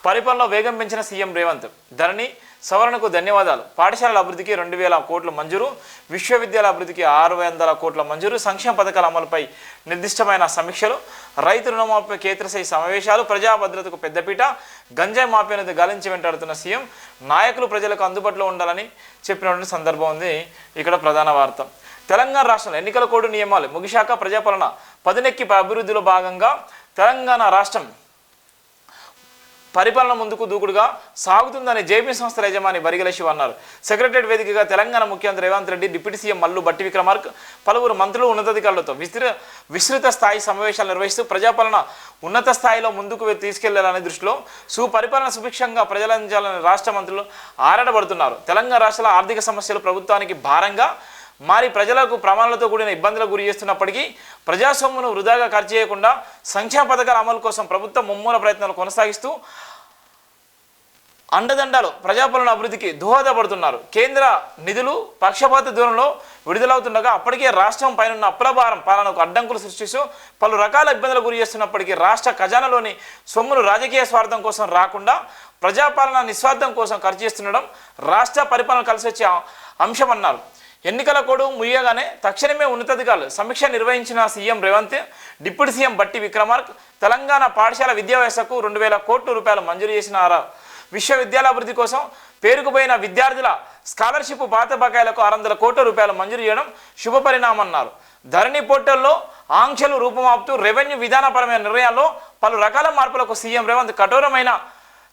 పరిపాలనలో వేగం పెంచిన సీఎం రేవంత్. ధరణి సవరణకు ధన్యవాదాలు. పాఠశాలల అభివృద్ధికి 2000 కోట్ల మంజూరు, విశ్వవిద్యాలయ అభివృద్ధికి 600 కోట్ల మంజూరు, సంక్షేమ పథకాల అమలుపై నిర్దిష్టమైన సమీక్షలు, రైతు రుణమాఫీ కేంద్రస్థాయి సమావేశాలు, ప్రజా భద్రతకు పెద్దపీట, గంజాయి మాఫియాను గాలించి వెంటాడుతున్న సీఎం, నాయకులు ప్రజలకు అందుబాటులో ఉండాలని చెప్పినటువంటి సందర్భం ఉంది. ఇక్కడ ప్రధాన వార్త. తెలంగాణ రాష్ట్రంలో ఎన్నికల కోడ్ నియమాలు ముగిశాక ప్రజాపాలన పదునెక్కి అభివృద్ధిలో భాగంగా తెలంగాణ రాష్ట్రం పరిపాలన ముందుకు దూకుడుగా సాగుతుందని జేపీ సంస్థల యజమాని బరిగెల శివ అన్నారు. సెక్రటరియట్ వేదికగా తెలంగాణ ముఖ్యమంత్రి రేవంత్ రెడ్డి, డిప్యూటీ సీఎం మల్లు భట్టి విక్రమార్క, పలువురు మంత్రులు, ఉన్నతాధికారులతో విస్తృత స్థాయి సమావేశాలు నిర్వహిస్తూ ప్రజాపాలన ఉన్నత స్థాయిలో ముందుకు తీసుకెళ్లాలనే దృష్టిలో సుపరిపాలన సుభిక్షంగా ప్రజలందించాలని రాష్ట్ర మంత్రులు ఆరాటపడుతున్నారు. తెలంగాణ రాష్ట్రాల ఆర్థిక సమస్యలు ప్రభుత్వానికి భారంగా మారి ప్రజలకు ప్రమాణాలతో కూడిన ఇబ్బందులకు గురి చేస్తున్నప్పటికీ ప్రజాసొమ్మును వృధాగా ఖర్చు చేయకుండా సంక్షేమ పథకాల అమలు కోసం ప్రభుత్వం ముమ్మూల ప్రయత్నాలు కొనసాగిస్తూ అండదండాలు ప్రజాపాలన అభివృద్ధికి దోహదపడుతున్నారు. కేంద్ర నిధులు పక్షపాత దూరంలో విడుదలవుతుండగా అప్పటికే రాష్ట్రం పైన అప్రభారం పాలనకు అడ్డంకులు సృష్టిస్తూ పలు రకాల ఇబ్బందులకు గురి చేస్తున్నప్పటికీ రాష్ట్ర ఖజానాలోని సొమ్మును రాజకీయ స్వార్థం కోసం రాకుండా ప్రజాపాలన నిస్వార్థం కోసం ఖర్చు చేస్తుండడం రాష్ట్ర పరిపాలన కలిసి వచ్చే అంశమన్నారు. ఎన్నికల కోడ్ ముగియగానే తక్షణమే ఉన్నతాధికారులు సమీక్ష నిర్వహించిన CM Revanth, deputy CM Bhatti Vikramarka Telangana పాఠశాల విద్యా వ్యవస్థకు 2000 కోట్ల రూపాయలు మంజూరు చేసిన విశ్వవిద్యాలయ అభివృద్ధి కోసం పేరుకుపోయిన విద్యార్థుల స్కాలర్షిప్ పాత బకాయిలకు 600 కోట్ల రూపాయలు మంజూరు చేయడం శుభపరిణామన్నారు. ధరణి పోర్టల్లో ఆంక్షలు రూపుమాపుతూ రెవెన్యూ విధానపరమైన నిర్ణయాల్లో పలు రకాల మార్పులకు సీఎం రేవంత్ కఠోరమైన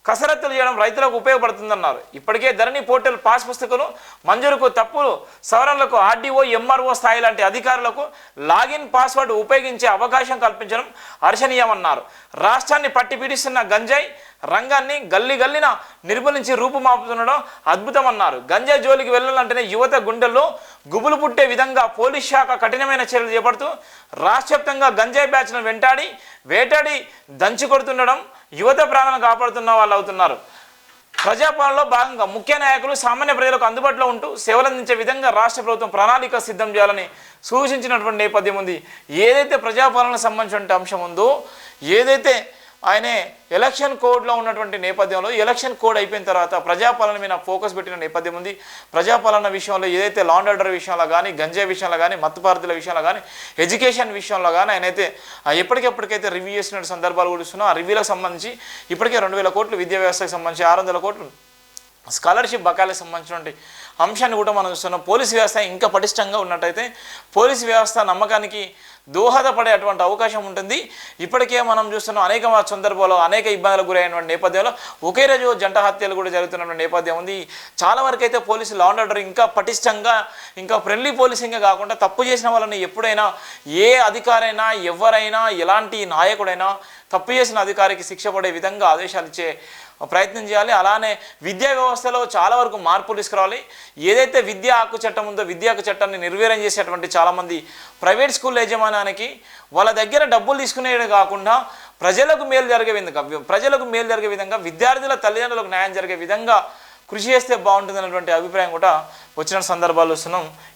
కసరత్తులు చేయడం రైతులకు ఉపయోగపడుతుందన్నారు. ఇప్పటికే ధరణి పోర్టల్ పాస్ పుస్తకాలు మంజూరుకు తప్పులు సవరణలకు ఆర్డీఓ, ఎంఆర్ఓ స్థాయి లాంటి అధికారులకు లాగిన్ పాస్వర్డ్ ఉపయోగించే అవకాశం కల్పించడం హర్షణీయమన్నారు. రాష్ట్రాన్ని పట్టి పీడిస్తున్న గంజాయి రంగాన్ని గల్లిన నిర్మూలించి రూపుమాపుతుండడం అద్భుతమన్నారు. గంజాయి జోలికి వెళ్ళాలంటేనే యువత గుండెల్లో గుబులు పుట్టే విధంగా పోలీస్ శాఖ కఠినమైన చర్యలు చేపడుతూ రాష్ట్ర వ్యాప్తంగా గంజాయి బ్యాచ్ను వేటాడి దంచి కొడుతుండడం యువత ప్రాణాలను కాపాడుతున్న వాళ్ళు అవుతున్నారు. ప్రజాపాలనలో భాగంగా ముఖ్య నాయకులు సామాన్య ప్రజలకు అందుబాటులో ఉంటూ సేవలందించే విధంగా రాష్ట్ర ప్రభుత్వం ప్రణాళిక సిద్ధం చేయాలని సూచించినటువంటి నేపథ్యం ఉంది. ఏదైతే ప్రజాపాలనకు సంబంధించిన అంశం ఉందో, ఏదైతే ఆయనే ఎలక్షన్ కోడ్లో ఉన్నటువంటి నేపథ్యంలో ఎలక్షన్ కోడ్ అయిపోయిన తర్వాత ప్రజాపాలన మీద ఫోకస్ పెట్టిన నేపథ్యం ఉంది. ప్రజాపాలన విషయంలో ఏదైతే లా అండ్ ఆర్డర్ విషయంలో కానీ, గంజాయి విషయంలో కానీ, మత్తుపార్టీల విషయంలో కానీ, ఎడ్యుకేషన్ విషయంలో కానీ ఆయనైతే ఎప్పటికెప్పటికైతే రివ్యూ చేసిన సందర్భాలు కూడా ఇస్తున్నాం. ఆ రివ్యూలకు సంబంధించి ఇప్పటికే 2000 కోట్లు విద్యా వ్యవస్థకు సంబంధించి 600 కోట్లు స్కాలర్షిప్ బకాయిలకు సంబంధించినటువంటి అంశాన్ని కూడా మనం చూస్తున్నాం. పోలీసు వ్యవస్థ ఇంకా పటిష్టంగా ఉన్నట్టయితే పోలీసు వ్యవస్థ నమ్మకానికి దోహదపడే అటువంటి అవకాశం ఉంటుంది. ఇప్పటికే మనం చూస్తున్నాం అనేక సందర్భాల్లో అనేక ఇబ్బందులకు గురైనటువంటి నేపథ్యంలో ఒకే రోజు జంట హత్యలు కూడా జరుగుతున్న నేపథ్యం ఉంది. చాలా వరకు అయితే పోలీసు లా అండ్ ఆర్డర్ ఇంకా పటిష్టంగా, ఇంకా ఫ్రెండ్లీ పోలీసింగ్గా కాకుండా తప్పు చేసిన వాళ్ళని ఎప్పుడైనా ఏ అధికారైనా, ఎవరైనా, ఎలాంటి నాయకుడైనా తప్పు చేసిన అధికారికి శిక్ష పడే విధంగా ఆదేశాలు ఇచ్చే ప్రయత్నం చేయాలి. అలానే విద్యా వ్యవస్థలో చాలా వరకు మార్పులు తీసుకురావాలి. ఏదైతే విద్యా హక్కు చట్టం ఉందో విద్యా హక్కు చట్టాన్ని నిర్వీర్యం చేసేటువంటి చాలామంది ప్రైవేట్ స్కూల్ యాజమాన్యానికి వాళ్ళ దగ్గర డబ్బులు తీసుకునేది కాకుండా ప్రజలకు మేలు జరిగే విధంగా విద్యార్థుల తల్లిదండ్రులకు న్యాయం జరిగే విధంగా కృషి చేస్తే బాగుంటుంది అన్నటువంటి అభిప్రాయం కూడా వచ్చిన సందర్భాలు వస్తున్నాం.